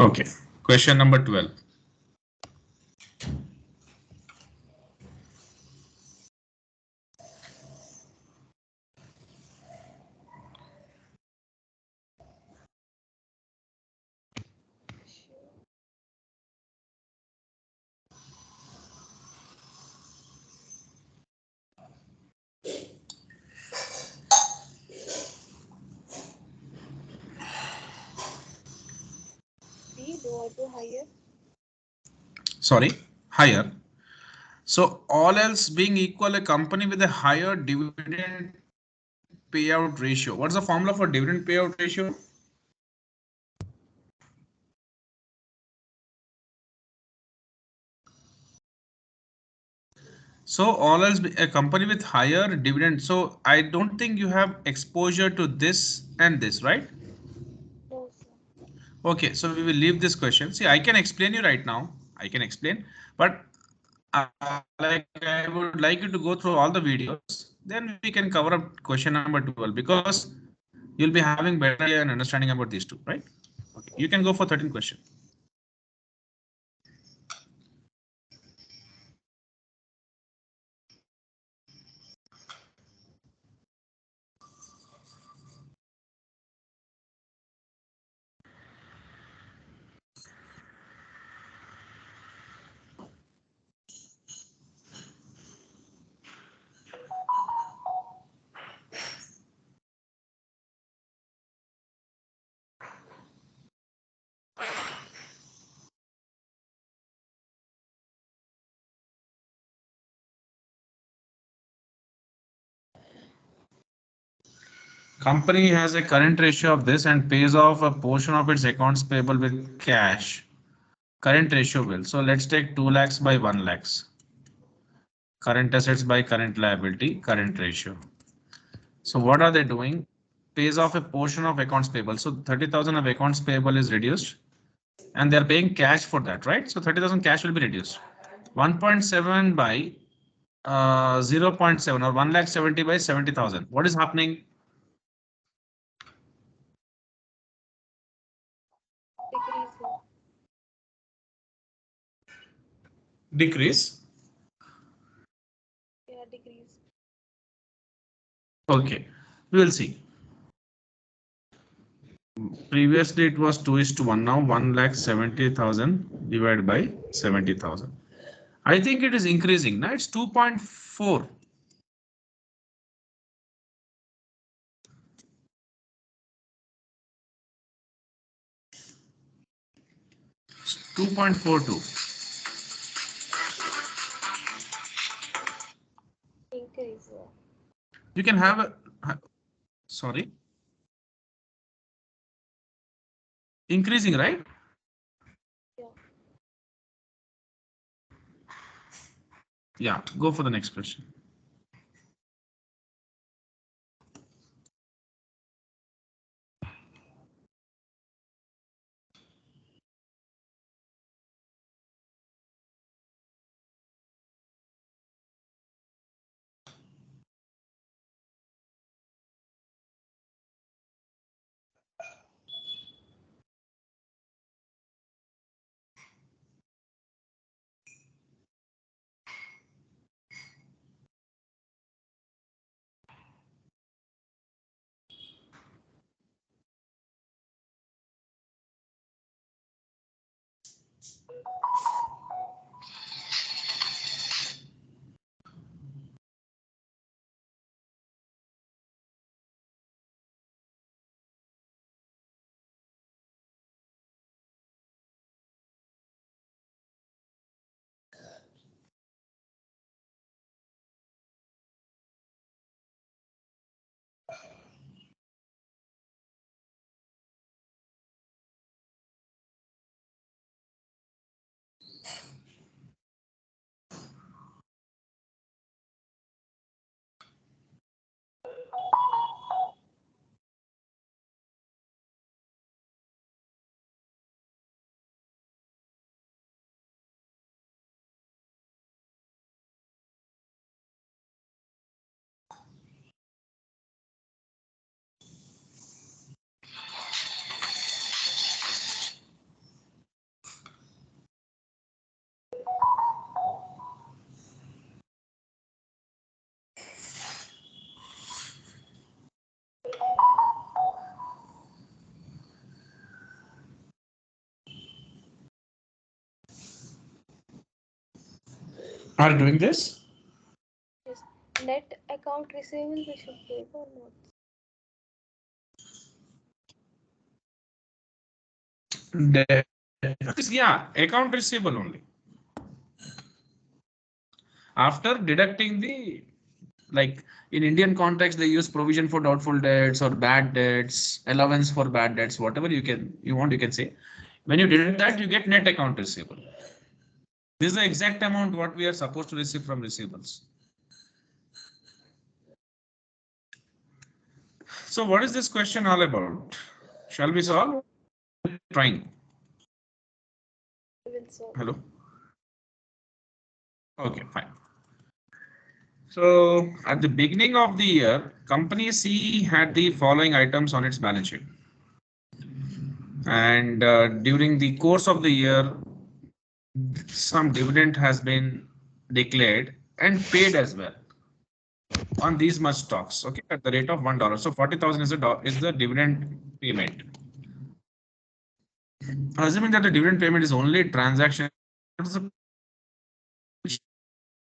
Okay. Question number 12. Sorry, higher. So all else being equal, a company with a higher dividend payout ratio. What's the formula for dividend payout ratio? So all else a company with higher dividend. So I don't think you have exposure to this and this, right? Okay, so we will leave this question. See, I can explain you right now. I can explain, but I would like you to go through all the videos. Then we can cover up question number 12 because you'll be having better idea and understanding about these two, right? Okay, you can go for 13 question. Company has a current ratio of this and pays off a portion of its accounts payable with cash. Current ratio will. So let's take 2 lakhs by 1 lakhs. Current assets by current liability, current ratio. So what are they doing? Pays off a portion of accounts payable. So 30,000 of accounts payable is reduced and they're paying cash for that, right? So 30,000 cash will be reduced. 1.7 by 0.7 or 1 lakh 70 by 70,000. What is happening? Decrease. Okay, we will see. Previously it was 2:1. Now 1 lakh 70,000 divided by 70,000. I think it is increasing. Now it's 2.4. 2.42. You can have a, sorry, increasing, right? Yeah, go for the next question. Are you doing this? Yes. Net account receivable we should pay or not? Yeah, account receivable only. After deducting the, like in Indian context, they use provision for doubtful debts or bad debts, allowance for bad debts, whatever you want, you can say. When you deduct that, you get net account receivable. This is the exact amount what we are supposed to receive from receivables. So what is this question all about? Shall we solve? Trying. We will solve. Hello. Okay, fine. So at the beginning of the year, company C had the following items on its balance sheet. And during the course of the year, some dividend has been declared and paid as well on these much stocks, okay, at the rate of $1. So 40,000 is the dividend payment. Assuming that the dividend payment is only transaction, what is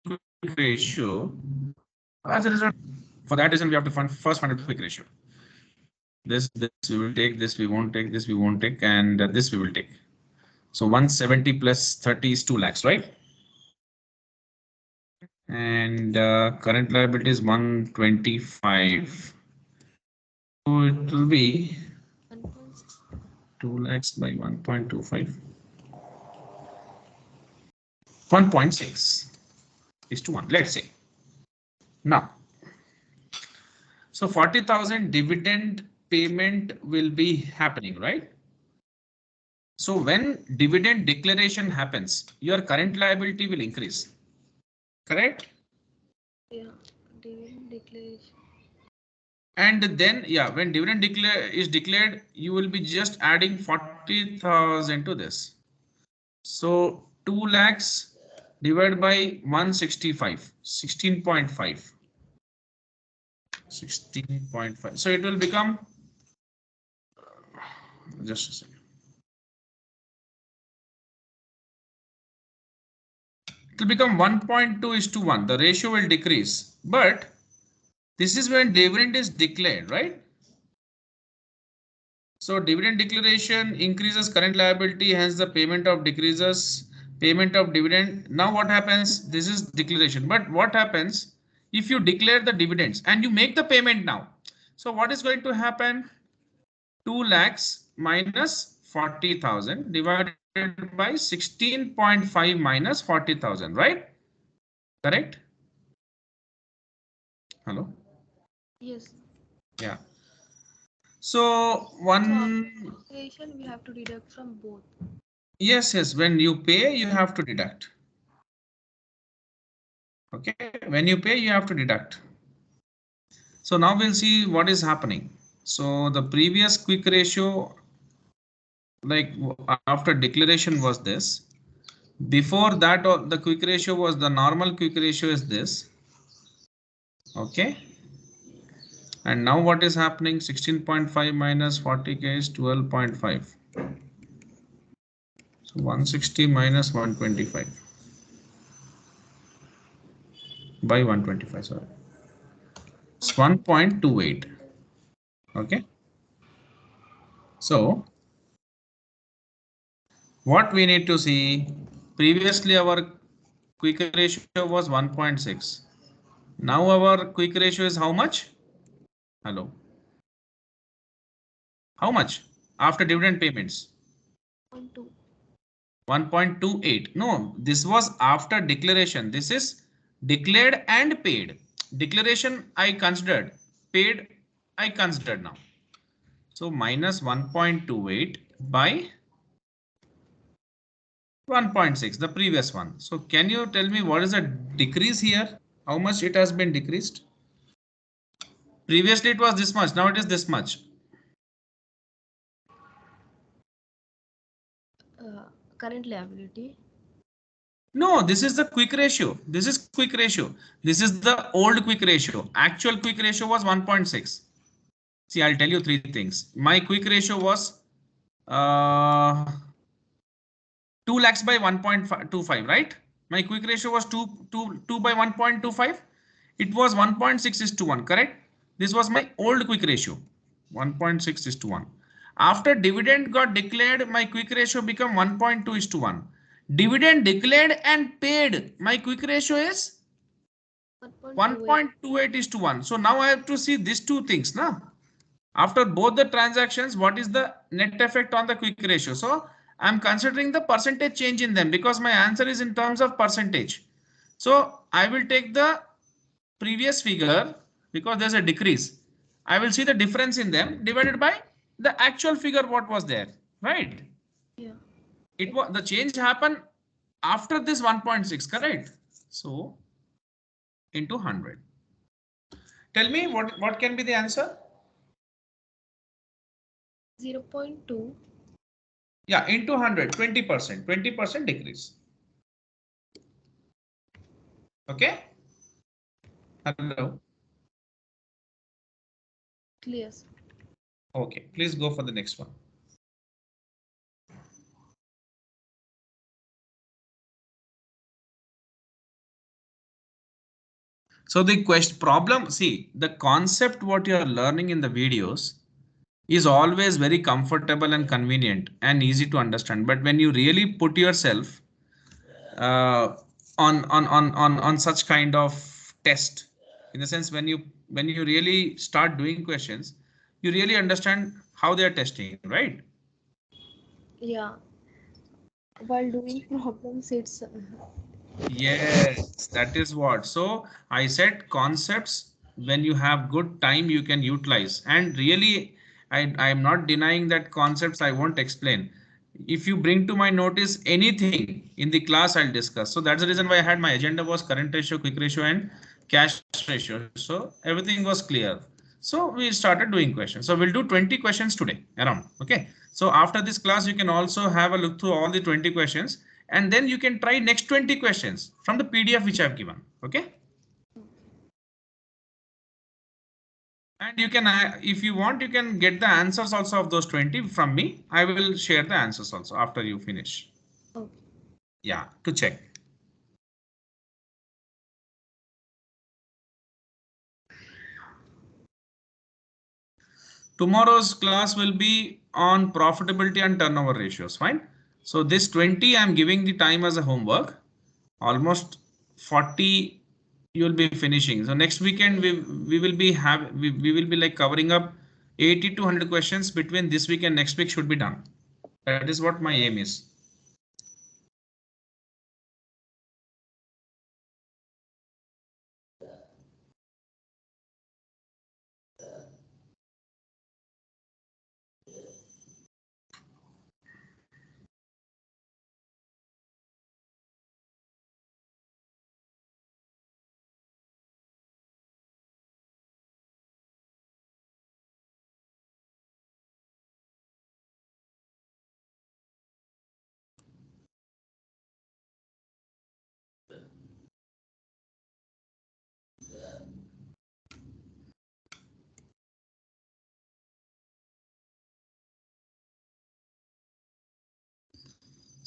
the ratio? As a result, for that reason, we have to first find a quick ratio. This we will take, this we won't take, this we won't take, and this we will take. So 170 plus 30 is 2 lakhs, right? And current liability is 125. So it will be 2 lakhs by 1.25. 1.6 is to 1, let's say. Now, so 40,000 dividend payment will be happening, right? So when dividend declaration happens, your current liability will increase. Correct? Yeah, dividend declaration. And then, yeah, when dividend is declared, you will be just adding 40,000 to this. So 2 lakhs divided by 165, 16.5. 16.5. So it will become, just a second. It will become 1.2 is to 1. The ratio will decrease, but this is when dividend is declared, right? So dividend declaration increases current liability, hence the payment of decreases payment of dividend. Now what happens? This is declaration, but what happens if you declare the dividends and you make the payment now? So what is going to happen? 2 lakhs minus 40,000 divided by 16.5 minus 40,000, right? Correct? Hello? Yes. Yeah. So one. Declaration we have to deduct from both. Yes, yes. When you pay, you have to deduct. Okay. When you pay, you have to deduct. So now we'll see what is happening. So the previous quick ratio, like after declaration was this. Before that, the quick ratio was the normal quick ratio is this. Okay. And now what is happening? 16.5 minus 40k is 12.5. So 160 minus 125 by 125, sorry. It's 1.28. Okay. So what we need to see, previously our quick ratio was 1.6. Now our quick ratio is how much? Hello. How much after dividend payments? 1.2. 1.28. No, this was after declaration. This is declared and paid. Declaration I considered, paid I considered now. So minus 1.28 by 1.6, the previous one. So can you tell me what is the decrease here? How much it has been decreased? Previously it was this much, now it is this much. Current liability. No, this is the quick ratio. This is quick ratio. This is the old quick ratio. Actual quick ratio was 1.6. See, I'll tell you three things. My quick ratio was 2 lakhs by 1.25, right? My quick ratio was 2 by 1.25. It was 1.6:1, correct? This was my old quick ratio, 1.6:1. After dividend got declared, my quick ratio become 1.2:1. Dividend declared and paid, my quick ratio is 1.28:1. So now I have to see these two things now. After both the transactions, what is the net effect on the quick ratio? So I'm considering the percentage change in them because my answer is in terms of percentage. So I will take the previous figure because there's a decrease. I will see the difference in them divided by the actual figure what was there, right? Yeah. It was the change happened after this 1.6, correct? So into 100. Tell me what can be the answer? 0.2. Yeah, into 100, 20%, 20% decrease. Okay. Hello. Clear, sir. Okay, please go for the next one. So the problem, see, the concept what you are learning in the videos is always very comfortable and convenient and easy to understand. But when you really put yourself uh, on such kind of test, in the sense when you really start doing questions, you really understand how they are testing, right? Yeah. While doing problems, it's Yes, that is what. So I said concepts, when you have good time, you can utilize. And really, I am not denying that concepts I won't explain. If you bring to my notice anything in the class, I'll discuss. So that's the reason why I had my agenda was current ratio, quick ratio, and cash ratio. So everything was clear. So we started doing questions. So we'll do 20 questions today around. Okay. So after this class, you can also have a look through all the 20 questions and then you can try next 20 questions from the PDF which I've given. Okay. And you can, if you want, you can get the answers also of those 20 from me. I will share the answers also after you finish. okay. Yeah, to check. Tomorrow's class will be on profitability and turnover ratios, fine. So this 20 I'm giving the time as a homework. Almost 40 you will be finishing. So next weekend we will be we will be like covering up 80 to 100 questions between this week and next week should be done. That is what my aim is.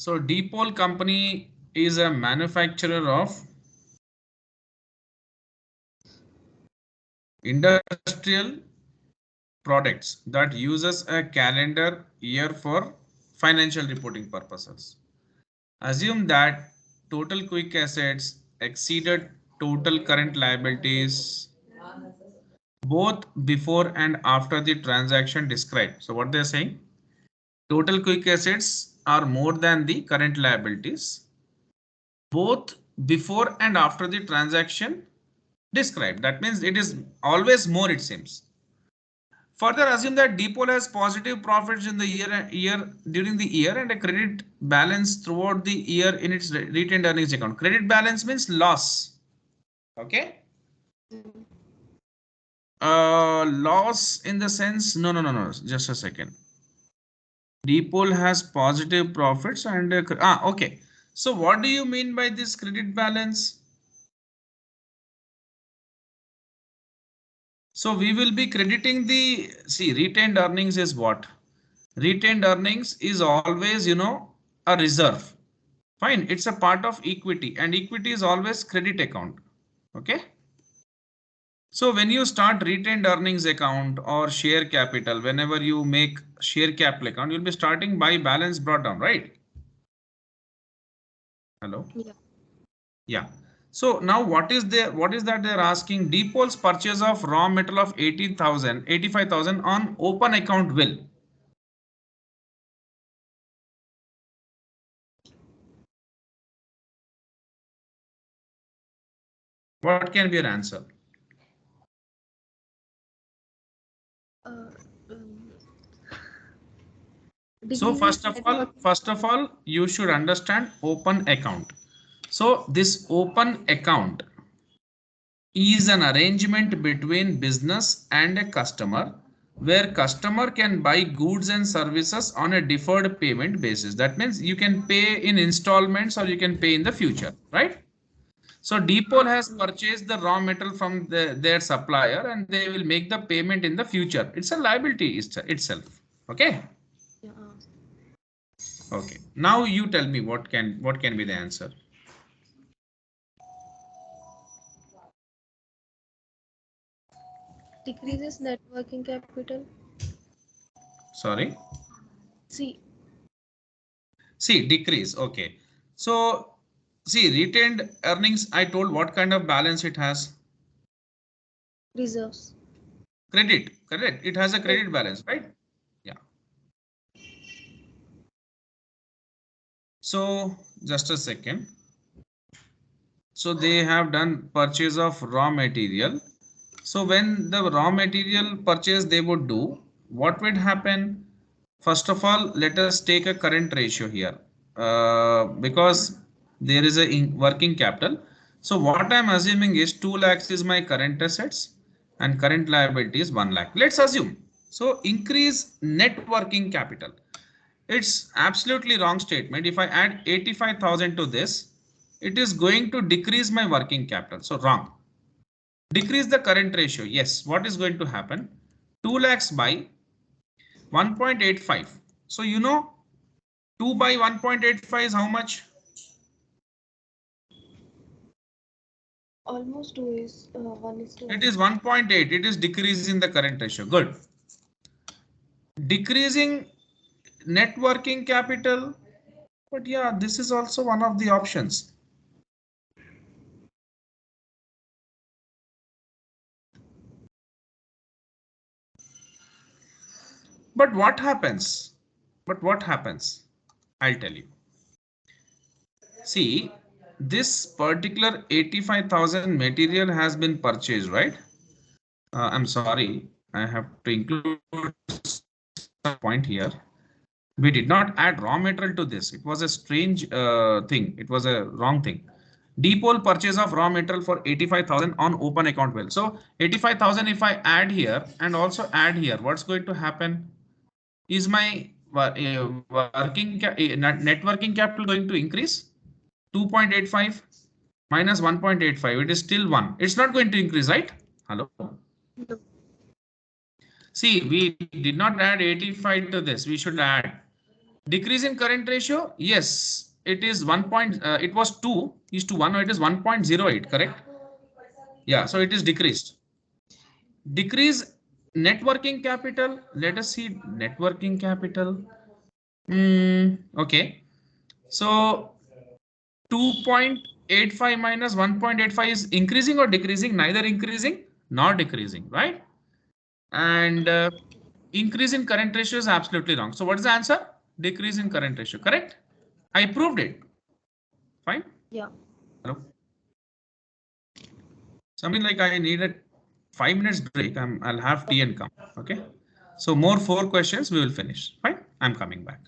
So Dipol company is a manufacturer of industrial products that uses a calendar year for financial reporting purposes. Assume that total quick assets exceeded total current liabilities both before and after the transaction described. So what they're saying, total quick assets are more than the current liabilities both before and after the transaction described. That means it is always more, it seems. Further, assume that Dipol has positive profits in the year during the year and a credit balance throughout the year in its retained earnings account. Credit balance means loss. Okay. Loss in the sense, no, just a second. Dipol has positive profits and okay. So what do you mean by this credit balance? So we will be crediting the, see, retained earnings is what? Retained earnings is always, a reserve. Fine, it's a part of equity and equity is always credit account. Okay. So when you start retained earnings account or share capital, whenever you make share capital account, you'll be starting by balance brought down, right? Hello. Yeah. Yeah. So now what is that they're asking? Depot's purchase of raw metal of 85,000 on open account will. What can be your answer? So first of all, you should understand open account. So this open account is an arrangement between business and a customer where customer can buy goods and services on a deferred payment basis. That means you can pay in installments or you can pay in the future, right? So Depot has purchased the raw material from their supplier and they will make the payment in the future. It's a liability itself. Okay. Yeah. Okay. Now you tell me what can be the answer? Decreases net working capital. Sorry. C. See, decrease. Okay. So see, retained earnings, I told what kind of balance it has. Reserves. Credit, correct. It has a credit balance, right? Yeah. So just a second. So they have done purchase of raw material. So when the raw material purchase they would do, what would happen? First of all, let us take a current ratio here because there is a working capital. So what I'm assuming is 2 lakhs is my current assets and current liability is 1 lakh. Let's assume. So increase net working capital. It's absolutely wrong statement. If I add 85,000 to this, it is going to decrease my working capital. So wrong. Decrease the current ratio. Yes. What is going to happen? 2 lakhs by 1.85. So you know 2 by 1.85 is how much? Almost 2 is 1 is 2. It is 1.8. It is decreasing the current ratio. Good. Decreasing net working capital. But yeah, this is also one of the options. But what happens? I'll tell you. See, this particular 85,000 material has been purchased, right? I'm sorry, I have to include some point here. We did not add raw material to this. It was a strange thing. It was a wrong thing. Depot purchase of raw material for 85,000 on open account well. So 85,000 if I add here and also add here, what's going to happen? Is my net working capital going to increase? 2.85 minus 1.85. It is still 1. It's not going to increase, right? Hello. No. See, we did not add 85 to this. We should add. Decrease in current ratio. Yes, it is 1. It was 2 is to 1. Or it is 1.08. Correct? Yeah. So it is decreased. Decrease net working capital. Let us see net working capital. Okay. So 2.85 minus 1.85 is increasing or decreasing? Neither increasing nor decreasing, right? And increase in current ratio is absolutely wrong. So what is the answer? Decrease in current ratio, correct? I proved it. Fine. Yeah. Hello. Something like I need a 5 minutes break. I'll have tea and come. Okay. So more 4 questions we will finish. Fine. I'm coming back.